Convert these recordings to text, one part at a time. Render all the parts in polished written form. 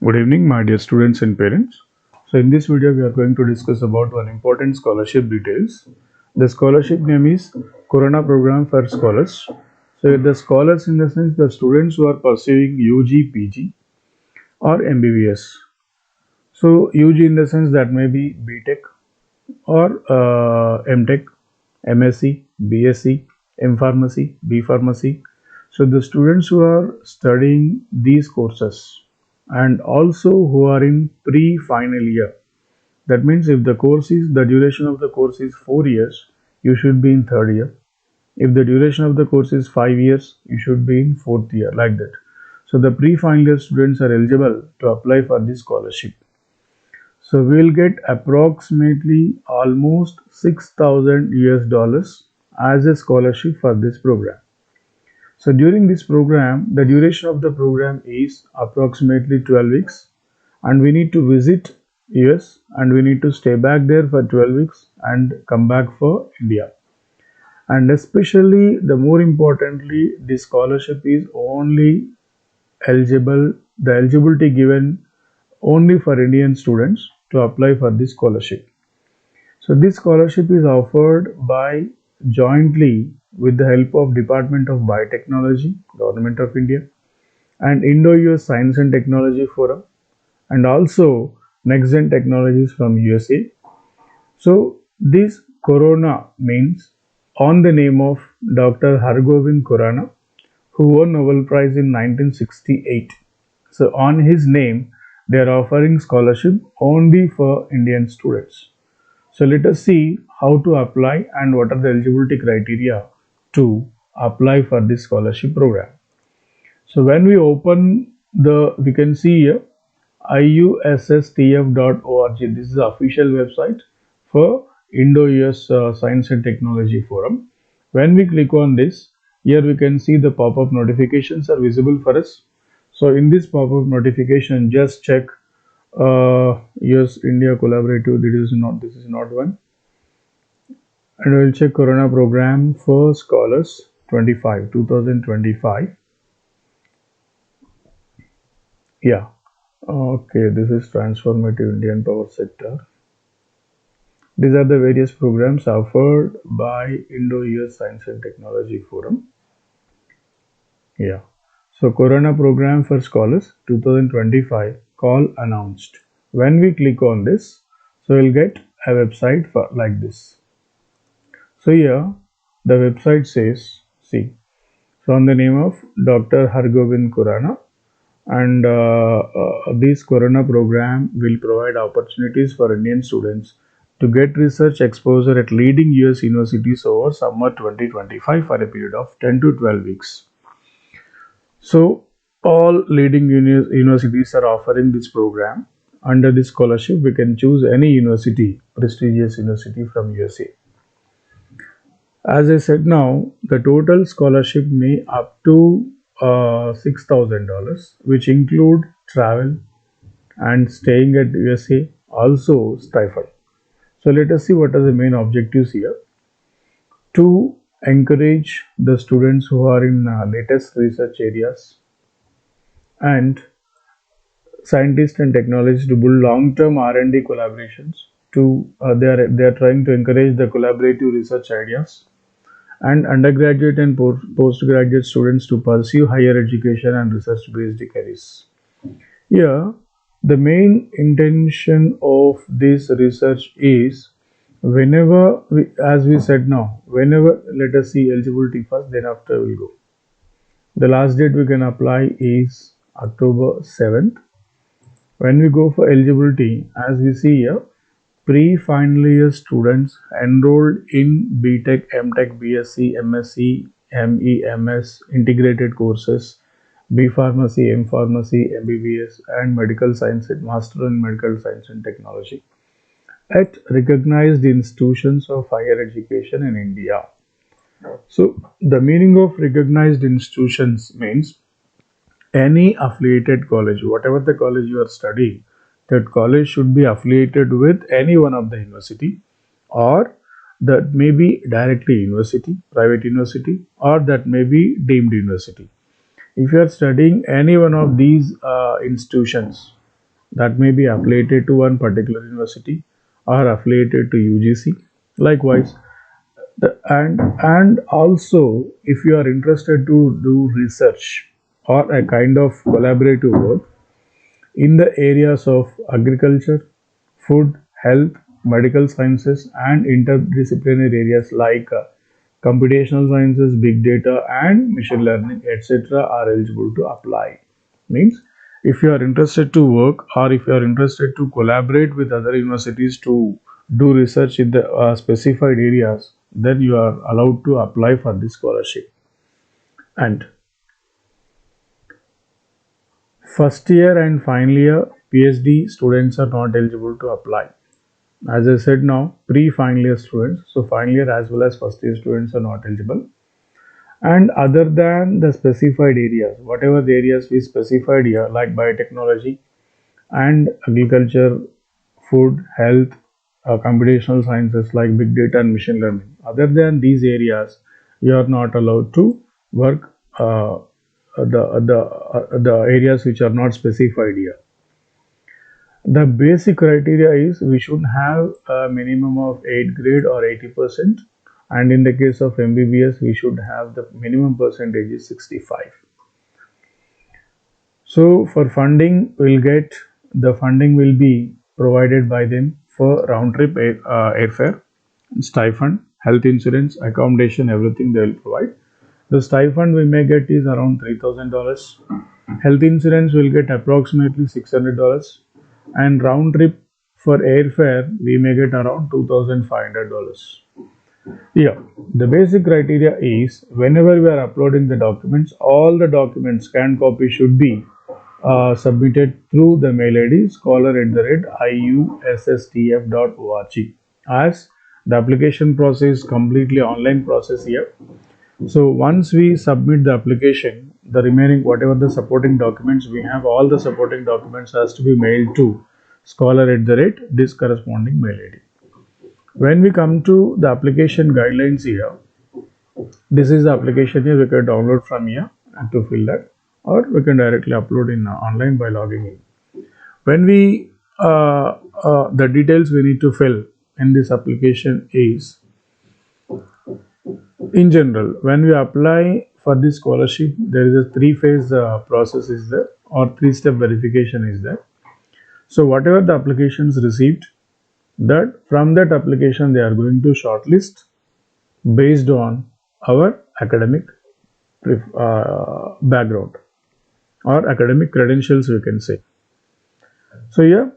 Good evening, my dear students and parents. So in this video, we are going to discuss about one important scholarship details. The scholarship name is Corona Program for Scholars. So the scholars in the sense the students who are pursuing UG, PG or MBBS. So UG in the sense that may be B.Tech or M.Tech, M.Sc, B.Sc, M Pharmacy, B Pharmacy. So the students who are studying these courses and also who are in pre-final year. That means if the duration of the course is 4 years, you should be in third year. If the duration of the course is 5 years, you should be in fourth year, like that. So the pre-final year students are eligible to apply for this scholarship. So we will get approximately almost 6,000 US dollars as a scholarship for this program. So during this program, the duration of the program is approximately 12 weeks and we need to visit US and we need to stay back there for 12 weeks and come back for India. And especially the more importantly, this scholarship is only the eligibility given only for Indian students to apply for this scholarship. So this scholarship is offered by jointly with the help of Department of Biotechnology, Government of India, and Indo-US Science and Technology Forum, and also Next Gen Technologies from USA. So this Corona means on the name of Dr. Hargobind Khorana, who won Nobel Prize in 1968. So on his name, they are offering scholarship only for Indian students. So let us see how to apply and what are the eligibility criteria to apply for this scholarship program. So when we open we can see here iusstf.org. This is the official website for Indo-US Science and Technology Forum. When we click on this, here we can see the pop-up notifications are visible for us. So in this pop-up notification, just check US India collaborative. This is not one. And we'll check Corona program for scholars 2025. Yeah. Okay, this is transformative Indian power sector. These are the various programs offered by Indo-US Science and Technology Forum. Yeah. So Corona program for scholars 2025 call announced. When we click on this, so we'll get a website for like this. So here the website says, see, so on the name of Dr. Hargobind Khorana, and this Corona program will provide opportunities for Indian students to get research exposure at leading US universities over summer 2025 for a period of 10 to 12 weeks. So all leading universities are offering this program. Under this scholarship, we can choose any university, prestigious university from USA. As I said now, the total scholarship may up to $6,000, which include travel and staying at USA, also stipend. So let us see what are the main objectives here. To encourage the students who are in latest research areas and scientists and technologists to build long-term R&D collaborations. They are trying to encourage the collaborative research ideas, and undergraduate and postgraduate students to pursue higher education and research-based careers. Here, the main intention of this research is as we said now, let us see eligibility first, then after we'll go. The last date we can apply is October 7th. When we go for eligibility, as we see here, pre-final year students enrolled in B.Tech, M.Tech, B.Sc, M.Sc, M.E.MS integrated courses, B Pharmacy, M Pharmacy, MBBS, and Medical Science and Master in Medical Science and Technology at recognized institutions of higher education in India. So the meaning of recognized institutions means any affiliated college, whatever the college you are studying, that college should be affiliated with any one of the university, or that may be directly university, private university, or that may be deemed university. If you are studying any one of these institutions, that may be affiliated to one particular university or affiliated to UGC. Likewise, and also if you are interested to do research or a kind of collaborative work in the areas of agriculture, food, health, medical sciences, and interdisciplinary areas like computational sciences, big data, and machine learning, etc., are eligible to apply. Means if you are interested to work or if you are interested to collaborate with other universities to do research in the specified areas, then you are allowed to apply for this scholarship. And first year and final year PhD students are not eligible to apply. As I said now, pre-final year students, so final year as well as first year students are not eligible. And other than the specified areas, whatever the areas we specified here, like biotechnology and agriculture, food, health, computational sciences like big data and machine learning. Other than these areas, you are not allowed to work the areas which are not specified here. The basic criteria is we should have a minimum of 8th grade or 80%, and in the case of MBBS we should have the minimum percentage is 65. So for funding, the funding will be provided by them for round trip airfare, stipend, health insurance, accommodation, everything they will provide. The stipend we may get is around $3,000. Health insurance will get approximately $600, and round trip for airfare we may get around $2,500. Yeah, the basic criteria is whenever we are uploading the documents, all the documents scanned copy should be submitted through the mail ID scholar@iussTF.org, as the application process is completely online process here. So once we submit the application, the remaining whatever the supporting documents we have, all the supporting documents has to be mailed to scholar@this corresponding mail ID. When we come to the application guidelines here, this is the application here. We can download from here and to fill that, or we can directly upload in online by logging in. When we the details we need to fill in this application is, in general, when we apply for this scholarship, there is a three-phase process is there, or three-step verification is there. So whatever the applications received, that from that application they are going to shortlist based on our academic background or academic credentials, we can say. So here,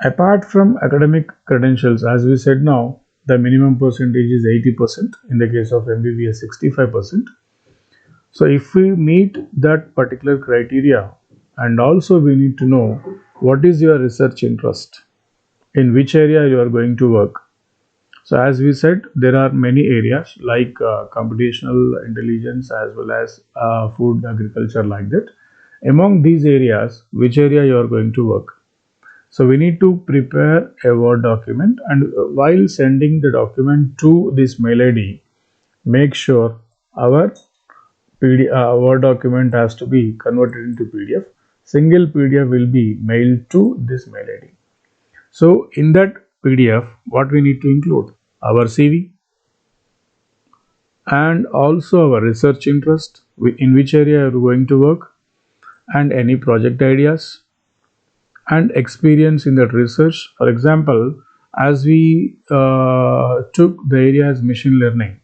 apart from academic credentials, as we said now, the minimum percentage is 80%, in the case of MBBS 65%. So if we meet that particular criteria, and also we need to know what is your research interest, in which area you are going to work. So as we said, there are many areas like computational intelligence as well as food, agriculture, like that. Among these areas, which area you are going to work? So we need to prepare a Word document, and while sending the document to this mail ID, make sure our Word document has to be converted into PDF. Single PDF will be mailed to this mail ID. So in that PDF, what we need to include? Our CV and also our research interest, in which area you are going to work, and any project ideas and experience in that research. For example, as we took the area as machine learning,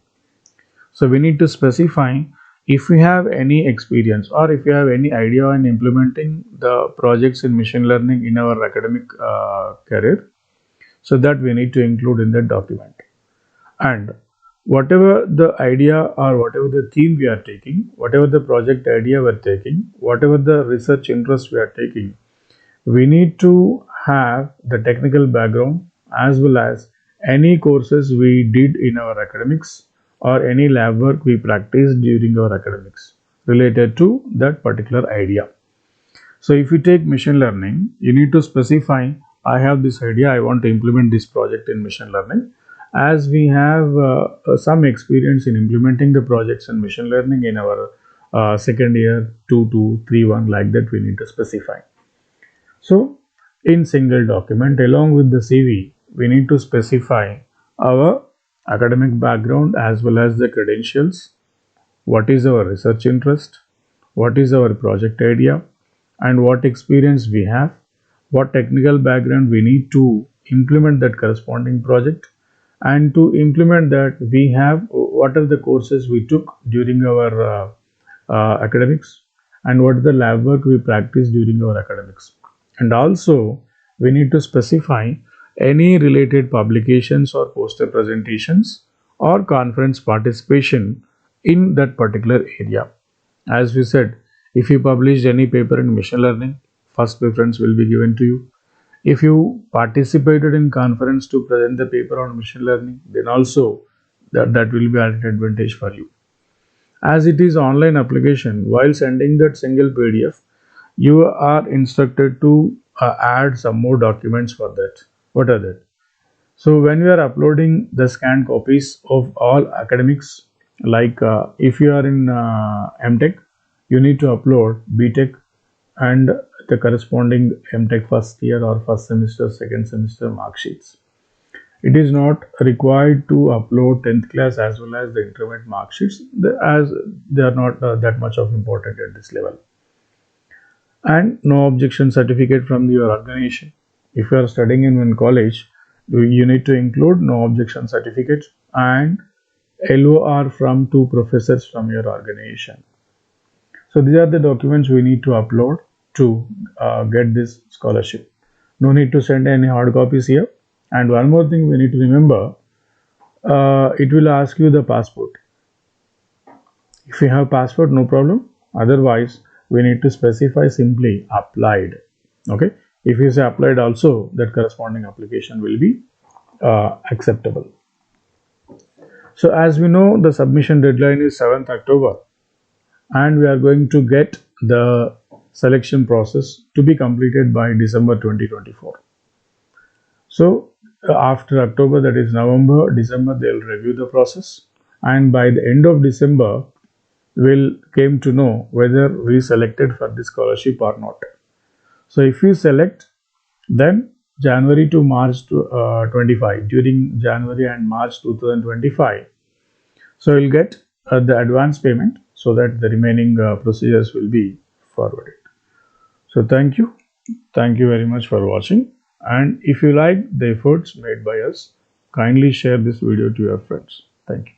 so we need to specify if we have any experience or if you have any idea in implementing the projects in machine learning in our academic career, so that we need to include in that document. And whatever the idea or whatever the theme we are taking, whatever the project idea we are taking, whatever the research interest we are taking, we need to have the technical background as well as any courses we did in our academics or any lab work we practiced during our academics related to that particular idea. So if you take machine learning, you need to specify, I have this idea, I want to implement this project in machine learning. As we have some experience in implementing the projects in machine learning in our second year, 2 2 3 1, like that we need to specify. So in single document. Along with the CV, we need to specify our academic background as well as the credentials, what is our research interest, what is our project idea, and what experience we have, what technical background we need to implement that corresponding project, and to implement that we have what are the courses we took during our academics, and what is the lab work we practiced during our academics. And also we need to specify any related publications or poster presentations or conference participation in that particular area. As we said, if you published any paper in machine learning, first preference will be given to you. If you participated in conference to present the paper on machine learning, then also that will be an advantage for you. As it is online application, while sending that single PDF, you are instructed to add some more documents for that. What are that? So when you are uploading the scanned copies of all academics, like if you are in M.Tech, you need to upload B.Tech and the corresponding M.Tech first year or first semester, second semester mark sheets. It is not required to upload 10th class as well as the intermediate mark sheets, as they are not that much of important at this level. And no objection certificate from your organization. If you are studying in one college, you need to include no objection certificate and LOR from 2 professors from your organization. So these are the documents we need to upload to get this scholarship. No need to send any hard copies here. And one more thing we need to remember, it will ask you the passport. If you have passport, no problem. Otherwise, we need to specify simply applied. Okay. If you say applied also, that corresponding application will be acceptable. So as we know, the submission deadline is 7th October, and we are going to get the selection process to be completed by December 2024. So after October, that is November, December, they'll review the process, and by the end of December, we'll came to know whether we selected for the scholarship or not. So if you select, then January to March 25, during January and March 2025, so you'll get the advance payment so that the remaining procedures will be forwarded. So thank you very much for watching, and if you like the efforts made by us, kindly share this video to your friends. Thank you.